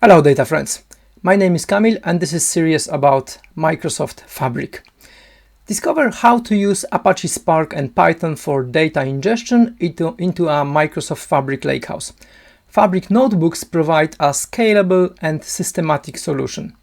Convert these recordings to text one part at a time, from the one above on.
Hello data friends, my name is Kamil and this is series about Microsoft Fabric. Discover how to use Apache Spark and Python for data ingestion into a Microsoft Fabric Lakehouse. Fabric notebooks provide a scalable and systematic solution.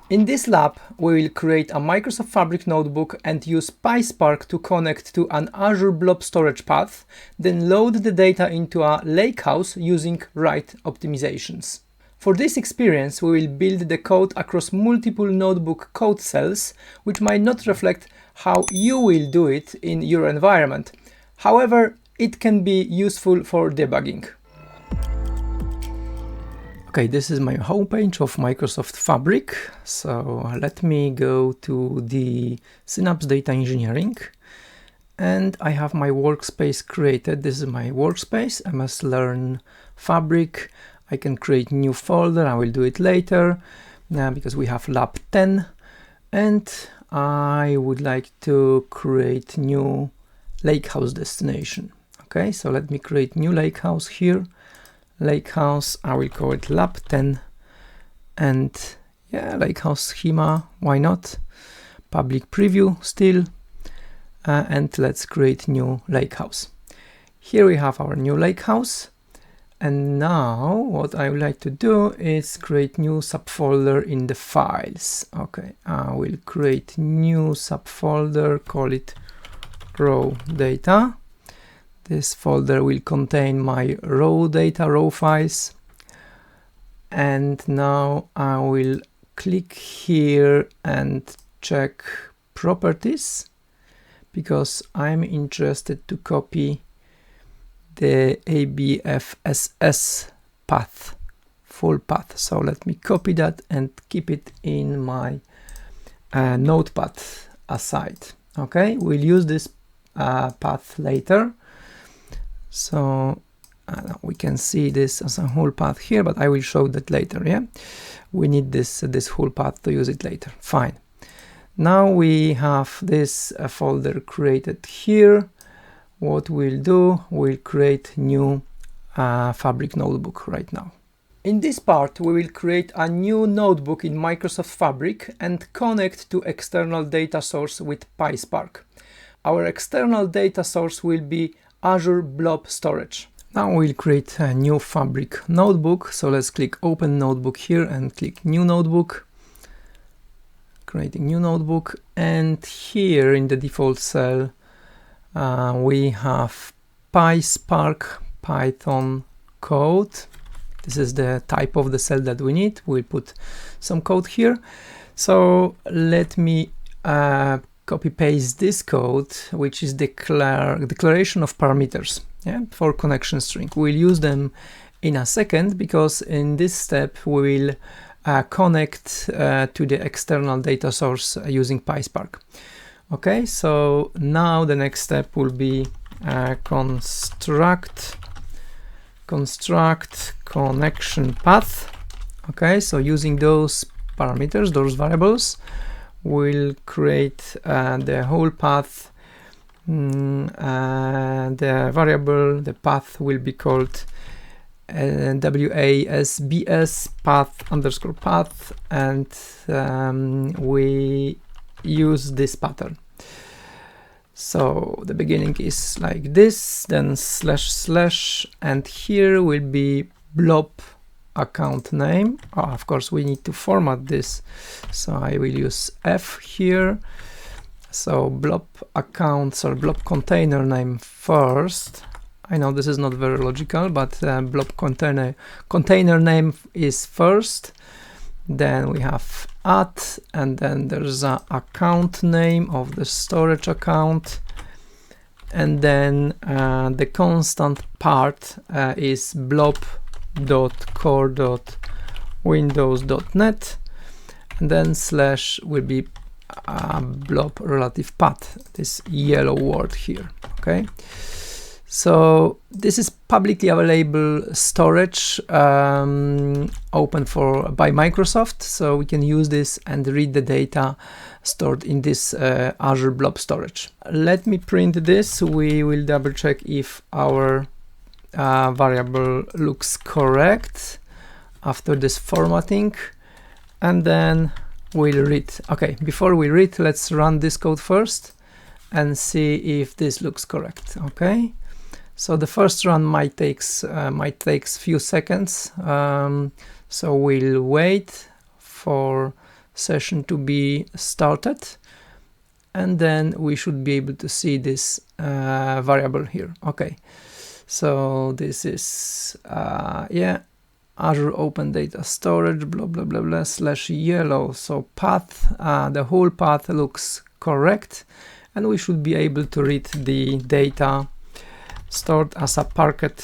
In this lab, we will create a Microsoft Fabric notebook and use PySpark to connect to an Azure Blob Storage path, then load the data into a Lakehouse using write optimizations. For this experience, we will build the code across multiple notebook code cells, which might not reflect how you will do it in your environment. However, it can be useful for debugging. Okay, this is my homepage of Microsoft Fabric. So let me go to the Synapse Data Engineering and I have my workspace created. This is my workspace. I must learn Fabric. I can create new folder. I will do it later because we have lab 10 and I would like to create new Lakehouse destination. Okay, so let me create new Lakehouse here. Lakehouse, I will call it lab 10 and yeah, Lakehouse schema, why not? Public preview still, and let's create new Lakehouse. Here we have our new Lakehouse, and now what I would like to do is create new subfolder in the files. Okay, I will create new subfolder, call it raw data. This folder will contain my raw data, raw files. And now I will click here and check properties because I'm interested to copy the ABFSS path, full path. So let me copy that and keep it in my notepad aside. Okay, we'll use this path later. So we can see this as a whole path here, but I will show that later. Yeah, we need this whole path to use it later. Fine. Now we have this folder created here. What we'll do, we'll create new Fabric notebook right now. In this part, we will create a new notebook in Microsoft Fabric and connect to external data source with PySpark. Our external data source will be Azure Blob Storage. Now we'll create a new Fabric notebook. So let's click Open Notebook here and click New Notebook. Creating new notebook. And here in the default cell, we have PySpark Python code. This is the type of the cell that we need. We'll put some code here. So let me copy paste this code, which is declaration of parameters, yeah, for connection string. We'll use them in a second because in this step we will connect to the external data source using PySpark. Okay, so now the next step will be construct connection path. Okay, so using those parameters, those variables, we'll create the whole path. The variable, the path will be called WASBS path_path, and we use this pattern. So the beginning is like this, then // and here will be blob account name. Of course we need to format this, so I will use F here. So blob accounts or blob container name first. I know this is not very logical, but blob container name is first. Then we have and then there's a account name of the storage account, and then the constant part is blob.core.windows.net, and then / will be blob relative path, this yellow word here. Okay, So this is publicly available storage, open by Microsoft, so we can use this and read the data stored in this Azure Blob Storage. Let me print this. We will double check if our variable looks correct after this formatting, and then we'll read. Okay, before we read, let's run this code first and see if this looks correct. Okay. So the first run might take few seconds, so we'll wait for session to be started, and then we should be able to see this variable here. Okay, so this is yeah, Azure Open Data Storage blah blah blah blah /yellow. So path, the whole path looks correct, and we should be able to read the data stored as a Parquet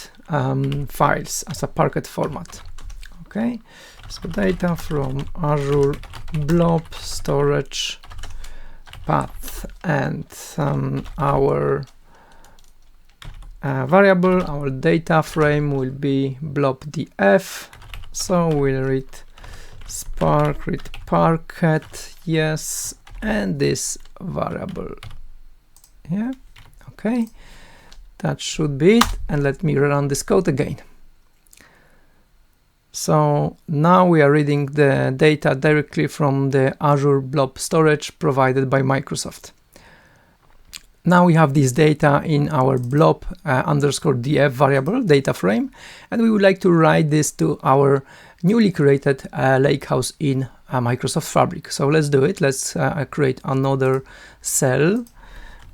files, as a Parquet format. Okay, so data from Azure Blob Storage path, and our variable, our data frame will be blobdf. So we'll read Spark, read Parquet, yes, and this variable. Yeah, okay. That should be it, and let me run this code again. So now we are reading the data directly from the Azure Blob Storage provided by Microsoft. Now we have this data in our blob _df variable data frame, and we would like to write this to our newly created Lakehouse in Microsoft Fabric. So let's do it. Let's create another cell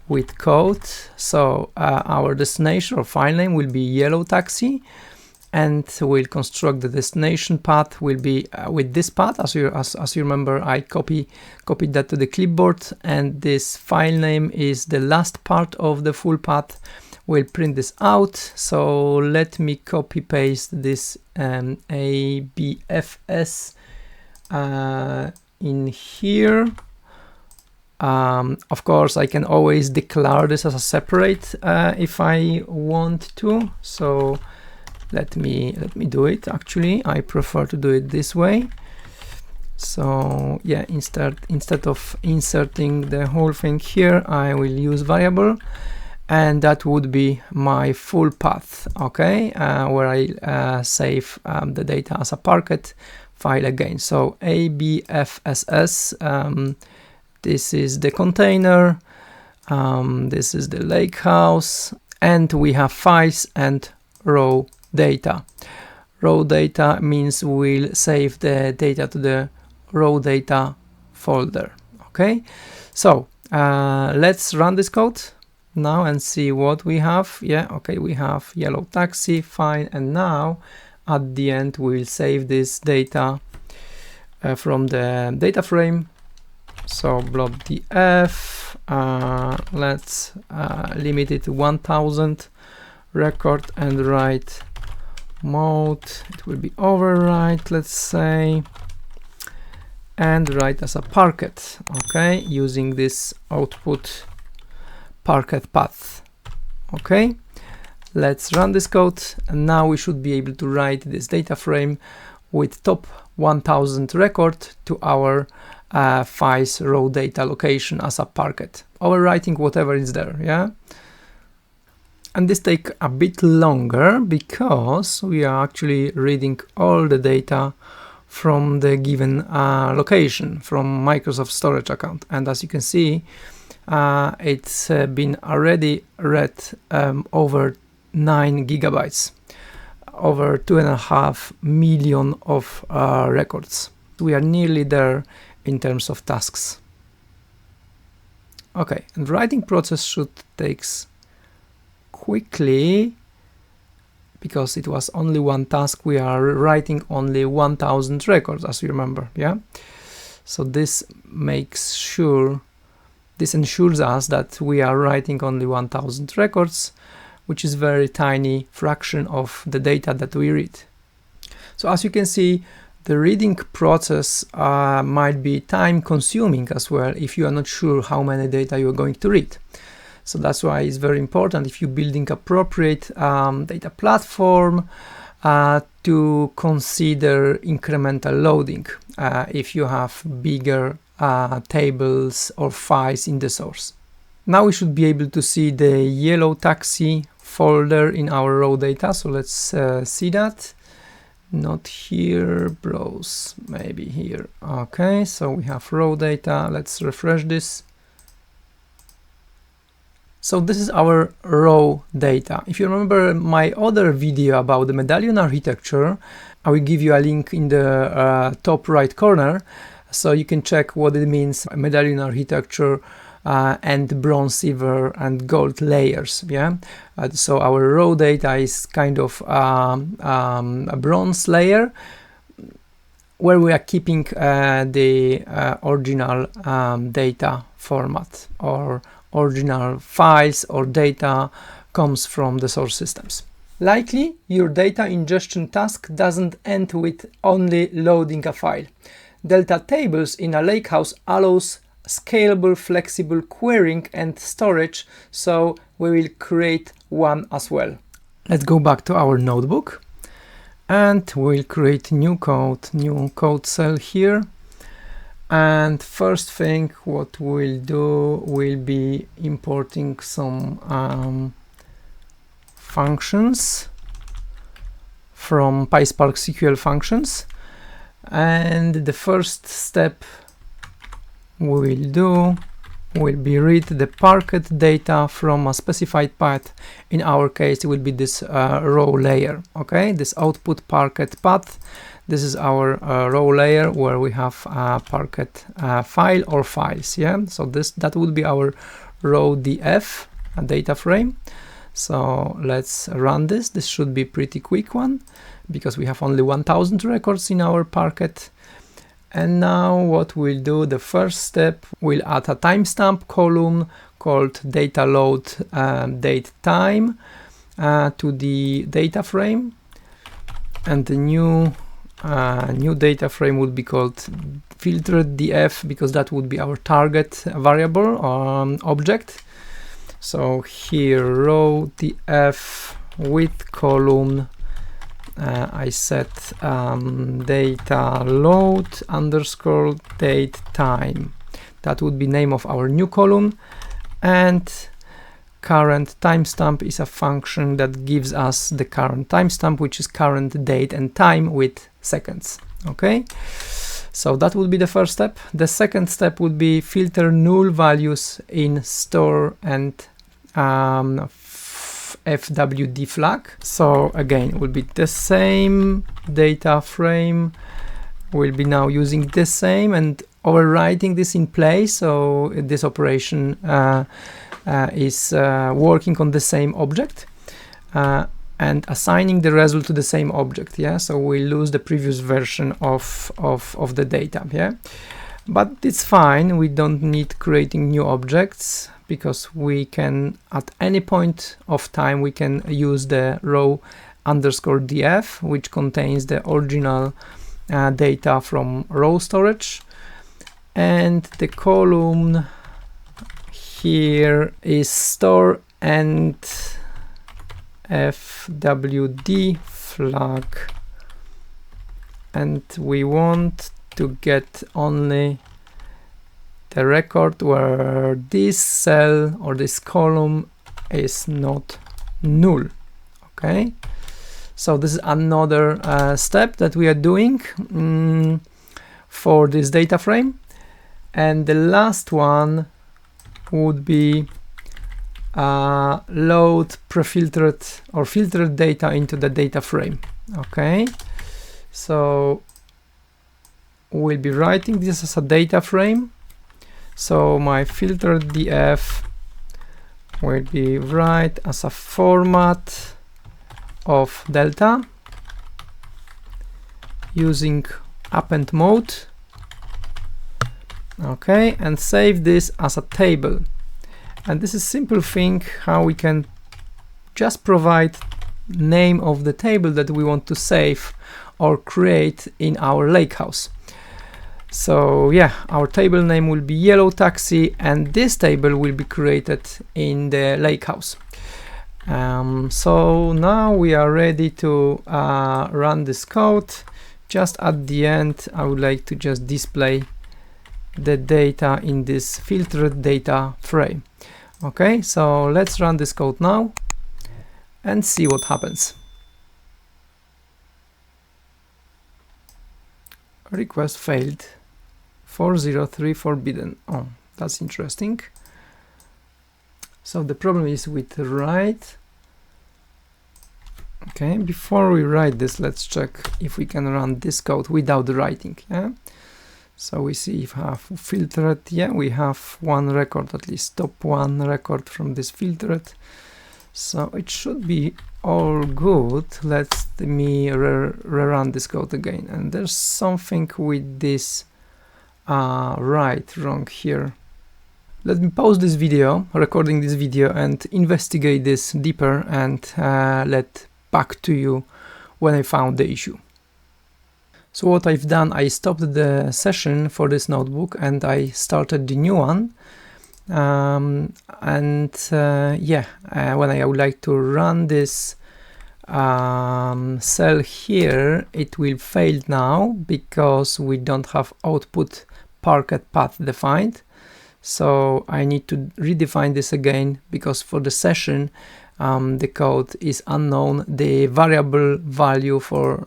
with code. So our destination or file name will be yellow taxi, and we'll construct the destination path will be with this path. As you remember, I copied that to the clipboard, and this file name is the last part of the full path. We'll print this out. So let me copy paste this ABFS in here. Of course, I can always declare this as a separate if I want to. So let me do it. Actually, I prefer to do it this way. So yeah, instead of inserting the whole thing here, I will use variable, and that would be my full path. Okay, where I save the data as a Parquet file again. So ABFSS. This is the container, this is the Lakehouse, and we have files and raw data. Raw data means we'll save the data to the raw data folder. Okay, so let's run this code now and see what we have. Yeah, okay, we have yellow taxi, fine, and now at the end we'll save this data from the data frame. So blobdf, let's limit it to 1000 record and write mode. It will be overwrite, let's say, and write as a Parquet. Okay, using this output Parquet path. Okay, let's run this code, and now we should be able to write this data frame with top 1000 record to our files raw data location as a Parquet, overwriting whatever is there. Yeah, and this take a bit longer because we are actually reading all the data from the given location from Microsoft storage account, and as you can see, it's been already read over 9 gigabytes, over 2.5 million of records. We are nearly there in terms of tasks. Okay, and writing process should take quickly because it was only one task. We are writing only 1000 records, as you remember. Yeah, so this ensures us that we are writing only 1000 records, which is very tiny fraction of the data that we read. So as you can see, the reading process might be time consuming as well if you are not sure how many data you are going to read. So that's why it's very important if you're building appropriate data platform to consider incremental loading if you have bigger tables or files in the source. Now we should be able to see the yellow taxi folder in our raw data. So let's see that. Not here, browse, maybe here. Okay, so we have raw data. Let's refresh this. So this is our raw data. If you remember my other video about the medallion architecture, I will give you a link in the top right corner, so you can check what it means, medallion architecture and bronze, silver and gold layers. Yeah, so our raw data is kind of a bronze layer where we are keeping the original data format, or original files or data comes from the source systems. Likely your data ingestion task doesn't end with only loading a file. Delta tables in a Lakehouse allows scalable, flexible querying and storage, so we will create one as well. Let's go back to our notebook and we'll create new code cell here. And first thing what we'll do will be importing some functions from PySpark SQL functions. And the first step we will do will be read the parquet data from a specified path. In our case, it will be this raw layer. Okay, this output parquet path. This is our raw layer where we have a parquet file or files. Yeah, so that would be our raw df data frame. So let's run this. This should be pretty quick one because we have only 1000 records in our parquet. And now what we'll do, the first step, we'll add a timestamp column called data load date time to the data frame, and the new data frame would be called filtered df because that would be our target variable object. So here raw df with column I set data load underscore date time. That would be name of our new column, and current timestamp is a function that gives us the current timestamp, which is current date and time with seconds. Okay, so that would be the first step. The second step would be filter null values in store and FWD flag. So again, it will be the same data frame. We'll be now using the same and overwriting this in place. So this operation is working on the same object and assigning the result to the same object. Yeah, so we lose the previous version of the data. Yeah, but it's fine. We don't need creating new objects, because we can, at any point of time, we can use the raw underscore df, which contains the original data from raw storage. And the column here is store and FWD flag. And we want to get only the record where this cell or this column is not null. Okay, so this is another step that we are doing for this data frame. And the last one would be load pre-filtered or filtered data into the data frame. Okay, so we'll be writing this as a data frame. So my filtered df will be write as a format of delta using append mode. Okay, and save this as a table. And this is simple thing how we can just provide name of the table that we want to save or create in our Lakehouse. So yeah, our table name will be yellow taxi, and this table will be created in the Lakehouse. So now we are ready to run this code. Just at the end, I would like to just display the data in this filtered data frame. Okay, so let's run this code now and see what happens. Request failed. 403 forbidden. Oh, that's interesting. So the problem is with write. Okay, before we write this, let's check if we can run this code without writing. Yeah. So we see if we have filtered. Yeah, we have one record, at least top one record from this filtered. So it should be all good. Let me rerun this code again. And there's something with this right wrong here. Let me pause this video, recording this video, and investigate this deeper, and let back to you when I found the issue. So what I've done, I stopped the session for this notebook and I started the new one. When I would like to run this cell here, it will fail now because we don't have output parquet path defined. So I need to redefine this again, because for the session the code is unknown, the value for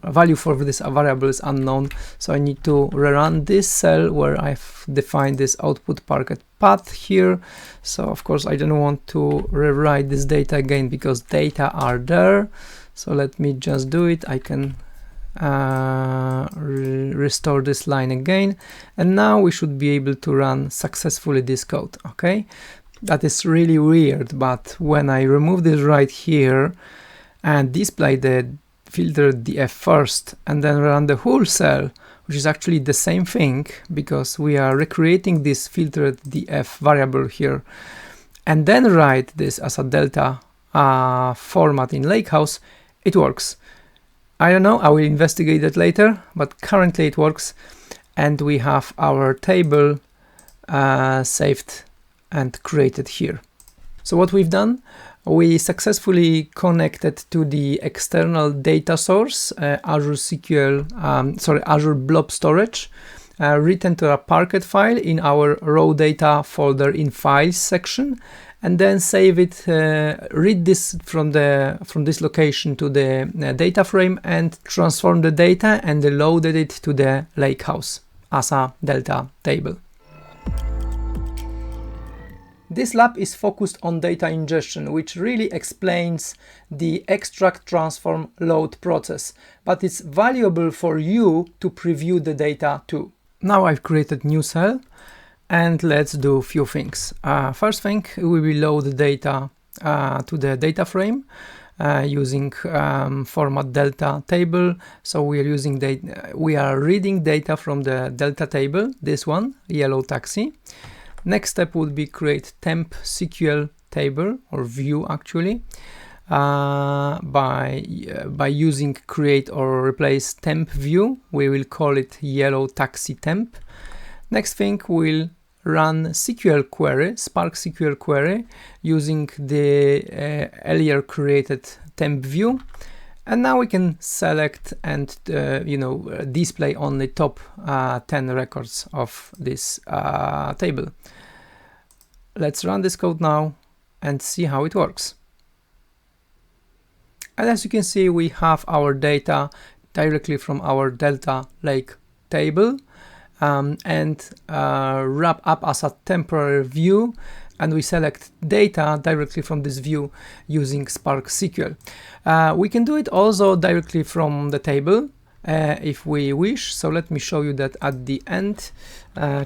this variable is unknown. So I need to rerun this cell where I've defined this output parquet path here. So of course I don't want to rewrite this data again because data are there. So let me just do it. I can restore this line again, and now we should be able to run successfully this code. Okay, that is really weird, but when I remove this right here and display the filtered df first and then run the whole cell, which is actually the same thing because we are recreating this filtered df variable here, and then write this as a delta format in Lakehouse, it works. I don't know, I will investigate that later, but currently it works, and we have our table saved and created here. So what we've done, we successfully connected to the external data source, Azure Blob Storage, written to a Parquet file in our raw data folder in files section, and then save it, read this from this location to the data frame and transform the data and loaded it to the Lakehouse as a delta table. This lab is focused on data ingestion, which really explains the extract, transform, load process, but it's valuable for you to preview the data too. Now I've created new cell, and let's do a few things. First thing, we will load the data to the data frame using format delta table. So we are reading data from the delta table, this one, yellow taxi. Next step would be create temp SQL table or view actually by using create or replace temp view. We will call it yellow taxi temp. Next thing, we'll run SQL query, Spark SQL query using the earlier created temp view. And now we can select and display only top 10 records of this table. Let's run this code now and see how it works. And as you can see, we have our data directly from our Delta Lake table and wrap up as a temporary view. And we select data directly from this view using Spark SQL. We can do it also directly from the table if we wish. So let me show you that at the end,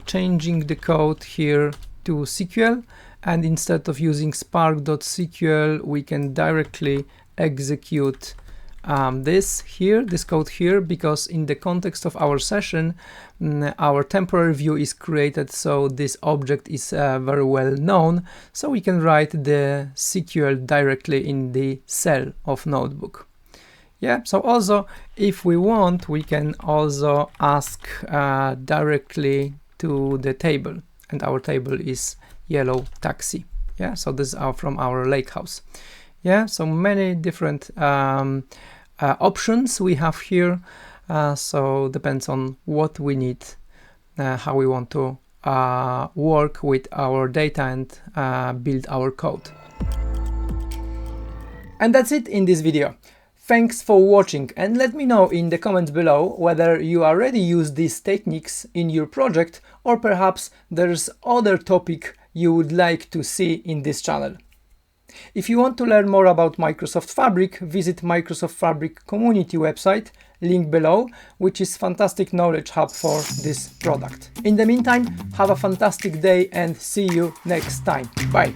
changing the code here to SQL, and instead of using spark.sql, we can directly execute this code here, because in the context of our session, our temporary view is created, so this object is very well known, so we can write the SQL directly in the cell of notebook. Yeah, so also if we want, we can also ask directly to the table, and our table is yellow taxi. Yeah, so this is from our Lakehouse. Yeah, so many different options we have here. So depends on what we need, how we want to work with our data and build our code. And that's it in this video. Thanks for watching, and let me know in the comments below whether you already use these techniques in your project, or perhaps there's other topic you would like to see in this channel. If you want to learn more about Microsoft Fabric, visit Microsoft Fabric community website, link below, which is fantastic knowledge hub for this product. In the meantime, have a fantastic day and see you next time. Bye!